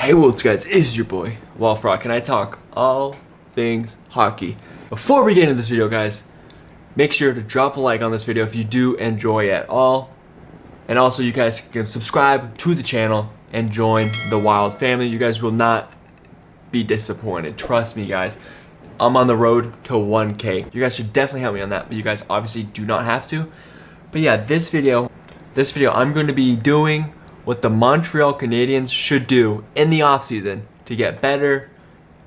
Hey, what's guys? It's your boy, Walfrock, and I talk all things hockey. Before we get into this video, guys, make sure to drop a like on this video if you do enjoy at all. And also, you guys can subscribe to the channel and join the Wild family. You guys will not be disappointed. Trust me, guys. I'm on the road to 1K. You guys should definitely help me on that, but you guys obviously do not have to. But yeah, this video, I'm going to be doing what the Montreal Canadiens should do in the offseason to get better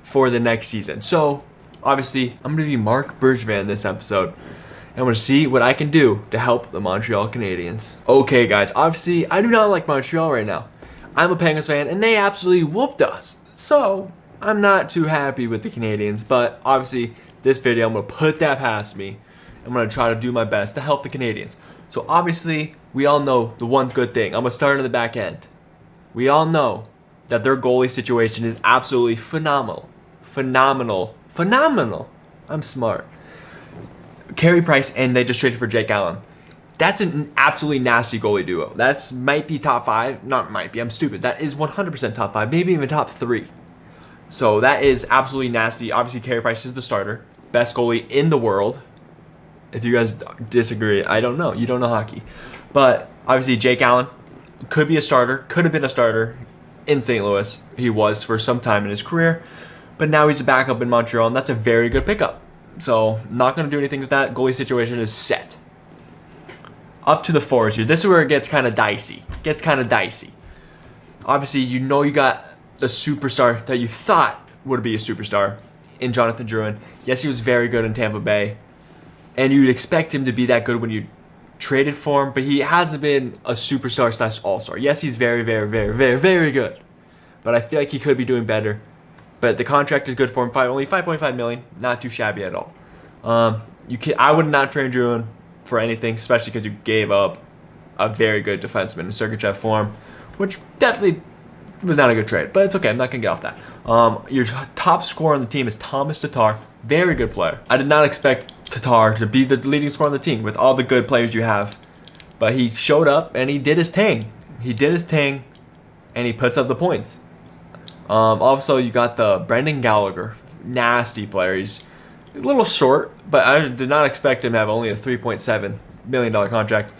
for the next season. So, obviously, I'm going to be Mark Bergevin this episode. And I'm going to see what I can do to help the Montreal Canadiens. Okay, guys, obviously, I do not like Montreal right now. I'm a Penguins fan, and they absolutely whooped us. So, I'm not too happy with the Canadiens. But, obviously, this video, I'm going to put that past me. I'm going to try to do my best to help the Canadiens. So, obviously, we all know the one good thing. I'm going to start on the back end. We all know that their goalie situation is absolutely phenomenal. Phenomenal. I'm smart. Carey Price, and they just traded for Jake Allen. That's an absolutely nasty goalie duo. That's might be top 5. Not might be. I'm stupid. That is 100% top 5. Maybe even top 3. So that is absolutely nasty. Obviously, Carey Price is the starter. Best goalie in the world. If you guys disagree, I don't know. You don't know hockey. But obviously, Jake Allen could be a starter. Could have been a starter in St. Louis. He was for some time in his career. But now he's a backup in Montreal, and that's a very good pickup. So, not going to do anything with that. Goalie situation is set. Up to the forwards here. This is where it gets kind of dicey. Obviously, you know you got the superstar that you thought would be a superstar in Jonathan Drouin. Yes, he was very good in Tampa Bay. And you'd expect him to be that good when you traded for him, but he hasn't been a superstar / all-star. Yes, he's very good. But I feel like he could be doing better. But the contract is good for him. Only $5.5 million. Not too shabby at all. I would not trade Drouin for anything, especially because you gave up a very good defenseman in Sergachev for him, which definitely was not a good trade. But it's okay. I'm not going to get off that. Your top scorer on the team is Thomas Tatar. Very good player. I did not expect Tatar to be the leading scorer on the team with all the good players you have. But he showed up and he did his thing. And he puts up the points. Also, you got the Brendan Gallagher. Nasty player. He's a little short, but I did not expect him to have only a $3.7 million contract.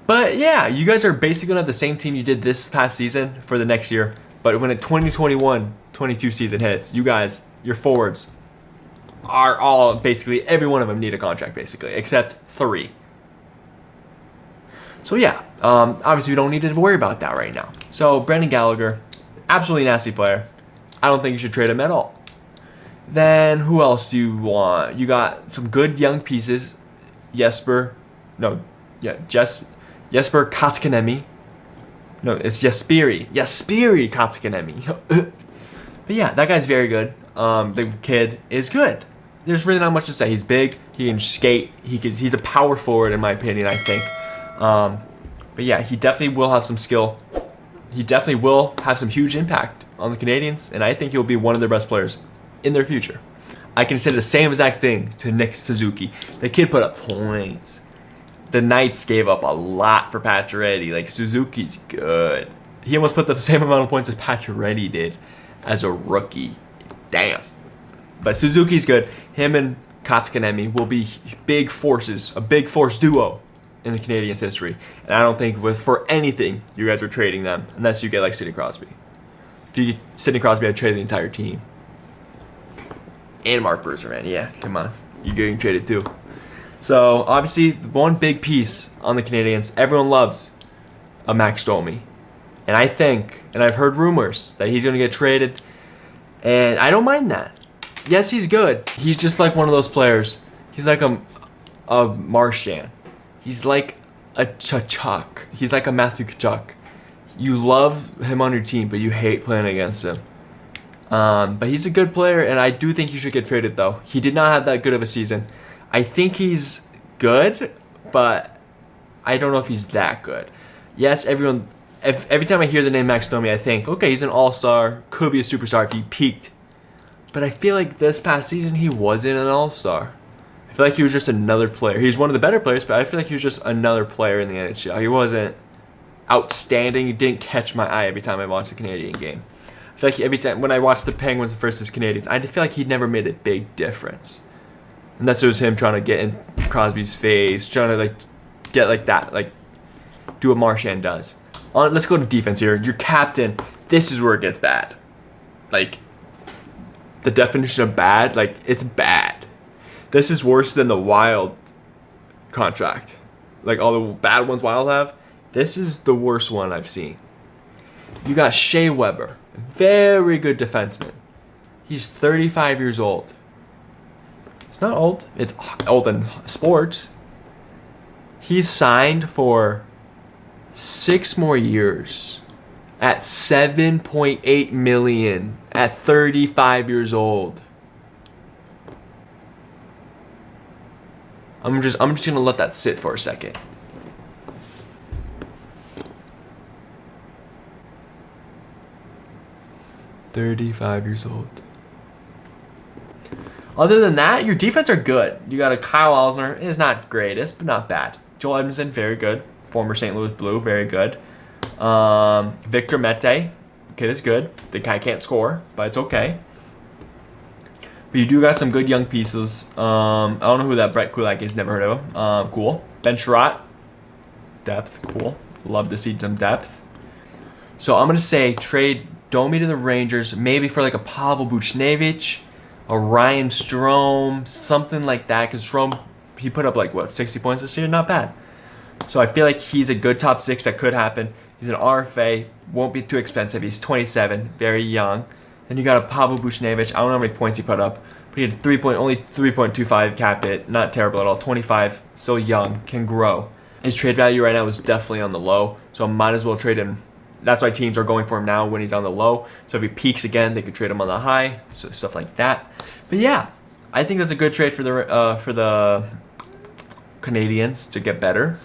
But yeah, you guys are basically going to have the same team you did this past season for the next year. But when the 2021-22 season hits, you guys, your forwards, are all basically every one of them need a contract basically, except 3. So yeah, obviously we don't need to worry about that right now. So Brendan Gallagher, absolutely nasty player. I don't think you should trade him at all. Then who else do you want? You got some good young pieces. Jesper Kotkaniemi. No, it's Jesperi Kotkaniemi. But yeah, that guy's very good. The kid is good. There's really not much to say. He's big. He can skate. He's a power forward in my opinion, I think. But yeah, he definitely will have some skill. He definitely will have some huge impact on the Canadiens, and I think he'll be one of their best players in their future. I can say the same exact thing to Nick Suzuki. The kid put up points. The Knights gave up a lot for Pacioretty. Like, Suzuki's good. He almost put the same amount of points as Pacioretty did as a rookie. Damn. But Suzuki's good. Him and Kotkaniemi will be big forces, a big force duo in the Canadiens' history. And I don't think for anything you guys are trading them, unless you get like Sidney Crosby. If you get Sidney Crosby, I'd trade the entire team. And Mark Bergevin, yeah, come on. You're getting traded too. So, obviously, one big piece on the Canadiens, everyone loves a Max Domi. And I think, and I've heard rumors, that he's going to get traded. And I don't mind that. Yes, he's good. He's just like one of those players. He's like a Marchand. He's like a Tkachuk. He's like a Matthew Tkachuk. You love him on your team, but you hate playing against him. But he's a good player, and I do think he should get traded, though. He did not have that good of a season. I think he's good, but I don't know if he's that good. Yes, every time I hear the name Max Domi, I think, okay, he's an all-star, could be a superstar if he peaked. But I feel like this past season, he wasn't an all-star. I feel like he was just another player. He's one of the better players, but I feel like he was just another player in the NHL. He wasn't outstanding. He didn't catch my eye every time I watched a Canadian game. I feel like every time when I watched the Penguins versus Canadiens, I feel like he never made a big difference. Unless it was him trying to get in Crosby's face, trying to like get like that, like do what Marchand does. Let's go to defense here. Your captain, this is where it gets bad. Like, the definition of bad, like, it's bad. This is worse than the Wild contract. Like, all the bad ones Wild have. This is the worst one I've seen. You got Shea Weber. Very good defenseman. He's 35 years old. It's not old. It's old in sports. He's signed for 6 more years at $7.8 million at 35 years old. I'm just gonna let that sit for a second. $35 years old. Other than that, your defense are good. You got a Kyle Alsner, is not greatest, but not bad. Joel Edmondson, very good. Former St. Louis Blue, very good. Victor Mete, kid is good. The guy can't score, but it's okay. But you do got some good young pieces. I don't know who that Brett Kulak is. Never heard of him. Cool. Ben Sherratt, depth, cool. Love to see some depth. So I'm gonna say trade Domi to the Rangers, maybe for like a Pavel Buchnevich, a Ryan Strome, something like that. Because Strome, he put up like what 60 points this year, not bad. So I feel like he's a good top 6 that could happen. He's an RFA, won't be too expensive. He's 27, very young. Then you got a Pavel Buchnevich. I don't know how many points he put up, but he had only 3.25 cap hit. Not terrible at all. 25, still young, can grow. His trade value right now is definitely on the low, so might as well trade him. That's why teams are going for him now when he's on the low. So if he peaks again, they could trade him on the high, so stuff like that. But yeah, I think that's a good trade for the Canadiens to get better.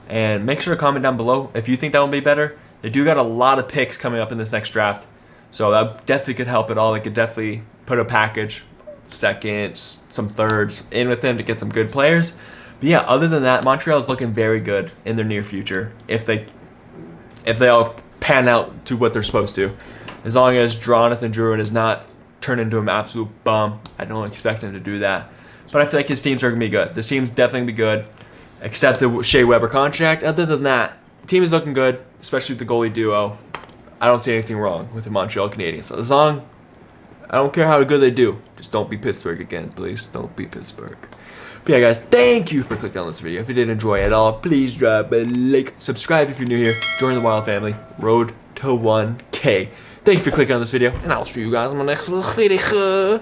And make sure to comment down below if you think that will be better. They do got a lot of picks coming up in this next draft, so that definitely could help at all. They could definitely put a package, seconds, some thirds in with them to get some good players. But yeah, other than that, Montreal is looking very good in their near future if they all pan out to what they're supposed to. As long as Jonathan Drouin is not turned into an absolute bum, I don't expect him to do that. But I feel like his teams are going to be good. This team's definitely going to be good, except the Shea Weber contract. Other than that, the team is looking good, especially with the goalie duo. I don't see anything wrong with the Montreal Canadiens. So I don't care how good they do. Just don't be Pittsburgh again, please. Don't be Pittsburgh. But yeah, guys, thank you for clicking on this video. If you did enjoy it at all, please drop a like. Subscribe if you're new here. Join the Wild family. Road to 1K. Thank you for clicking on this video, and I'll see you guys in my next video.